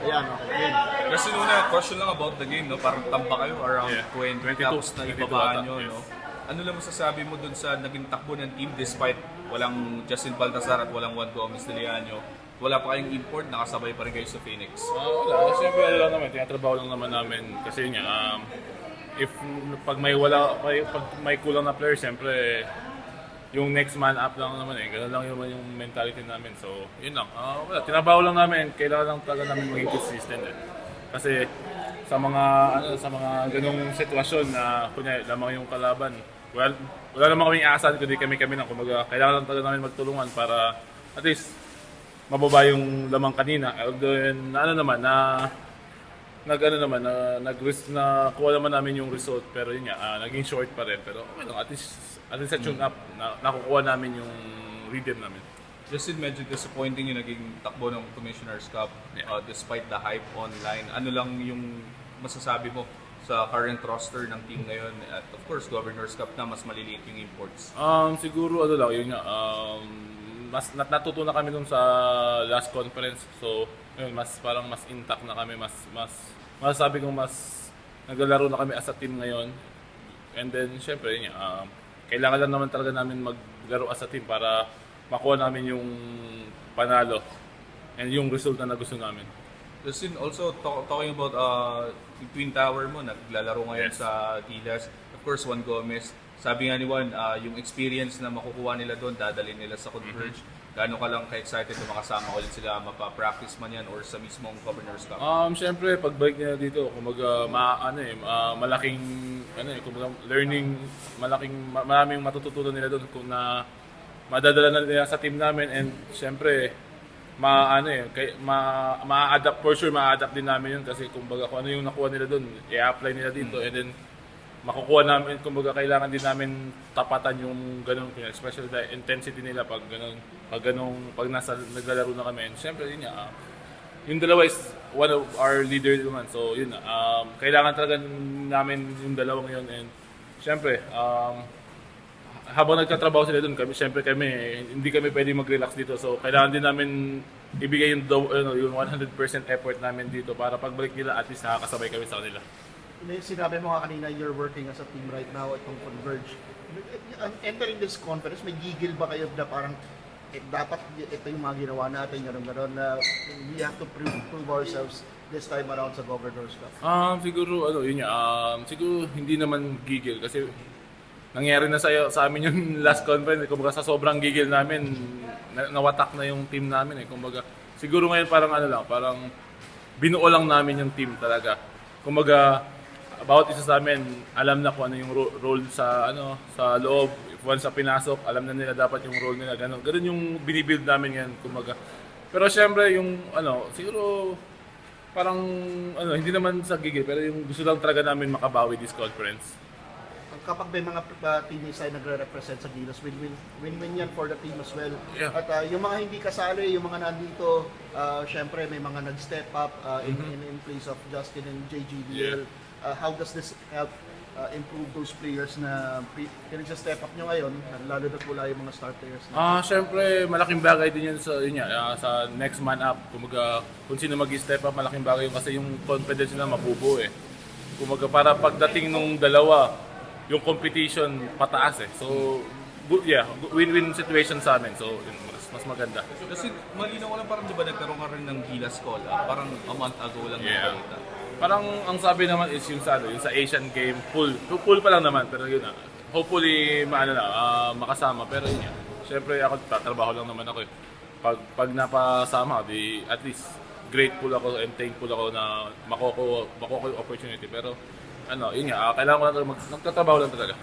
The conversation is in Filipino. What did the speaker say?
Ayan, okay. Kasi una, question lang about the game, no? Parang tamba kayo around 20, 22, tapos na 22 ibabaan ata, nyo, yes. no? Ano lang masasabi mo dun sa naging takbo ng team despite walang Justin Baltazar at walang Juan Gomez de Leano? Wala pa kayong import, nakasabay pa rin kayo sa Phoenix. Wala, siyempre ano lang naman, tinatrabaho lang naman namin kasi yun nga, if pag may kulang na player, siyempre yung next man up lang naman gano'n lang yung mentality namin. So, yun lang. Wala, tinabaho lang namin, kailangan lang talaga namin maging consistent Kasi sa mga ganung sitwasyon na kunya lamang yung kalaban, wala namang kaming aasahan kundi kami lang. Kumbaga, kailangan lang talaga namin magtulungan para at least mababa yung lamang kanina. Although nakuha naman namin yung result, pero yun nga, naging short pa rin. Pero okay lang, at least sa tune up, nakukuha namin yung rhythm namin. Justin, medyo disappointing yung naging takbo ng Commissioner's Cup despite the hype online. Ano lang yung masasabi mo sa current roster ng team ngayon? At of course, Governor's Cup na, mas maliliit yung imports. Siguro ano lang, yun nga, mas natutunan kami dun sa last conference. So, yun, mas intact na kami, masasabi kong mas naglalaro na kami as a team ngayon. And then, syempre, yun nga, kailangan lang naman talaga namin maglaro as a team para makuha namin yung panalo and yung result na gusto namin. Justin, also talking about yung Twin Tower mo, naglalaro ngayon sa Gilas. Of course, Juan Gomez. Sabi nga ni Juan, yung experience na makukuha nila doon, dadalhin nila sa Converge. Gaano ka lang ka-excited na makasama ulit sila, mapa-practice man yan or sa mismong Governor's Cup? Siyempre, pagbalik nila dito, kumaga, malaking learning, maraming matututunan nila doon kung na madadala na nila sa team namin, and siyempre ma-adapt for sure, ma-adapt din namin yun kasi kumbaga kung ano yung nakuha nila doon, i-apply nila dito, and then makukuha namin, kumbaga kailangan din namin tapatan yung ganun, especially the intensity nila pag naglalaro na kami. And siyempre yun yung dalawa is one of our leaders naman, so yun kailangan talaga namin yung dalawang yun. And siyempre habang nagtatrabaho sila doon, kami hindi kami pwedeng mag-relax dito. So kailangan din namin ibigay yung 100% effort namin dito para pagbalik nila at least nakakasabay kami sa kanila. Sinabi mo nga kanina, you're working as a team right now at Converge. Entering this conference, may gigil ba kayo na parang dapat ito yung mga ginawa natin, gano'n na we have to prove ourselves this time around sa Governor's Cup? Siguro siguro hindi naman gigil kasi nangyari na sa amin yung last conference. Kumbaga sa sobrang gigil namin, nawatak na yung team namin Kumbaga siguro ngayon parang binuo lang namin yung team talaga. Kumbaga bawat isa sa amin alam na kung ano yung role sa loob. If once sa pinasok, alam na nila dapat yung role nila. Ganun yung binibuild namin yan, kumbaga. Pero syempre yung siguro parang hindi naman sa gigil, pero yung gusto lang talaga namin makabawi this conference. Kapag may mga teammates ay nagre-represent sa Gilas, win-win yan for the team as well. Yeah. At yung mga hindi kasali, yung mga nandito, syempre may mga nag-step up in place of Justin and JGBL. How does this help improve those players na pinag-step up nyo ngayon, lalo na wala yung mga star players? Syempre malaking bagay din yan sa next man up. Kumbaga kung sino mag-step up, malaking bagay yun kasi yung confidence nila mabubuo Kumbaga para pagdating nung dalawa, yung competition pataas So, win-win situation sa amin. So, mas maganda. Kasi malinaw ko lang, parang diba nagkaroon ka rin ng Gilas Call, parang a month ago lang yung balita. Parang ang sabi naman is yung sa Asian game, full pa lang naman, pero yun hopefully makasama. Pero yun syempre ako tatrabaho lang naman ako Pag napasama, at least grateful ako and thankful ako na makukuha yung opportunity. Pero yun kailangan ko lang magtatrabaho lang talaga.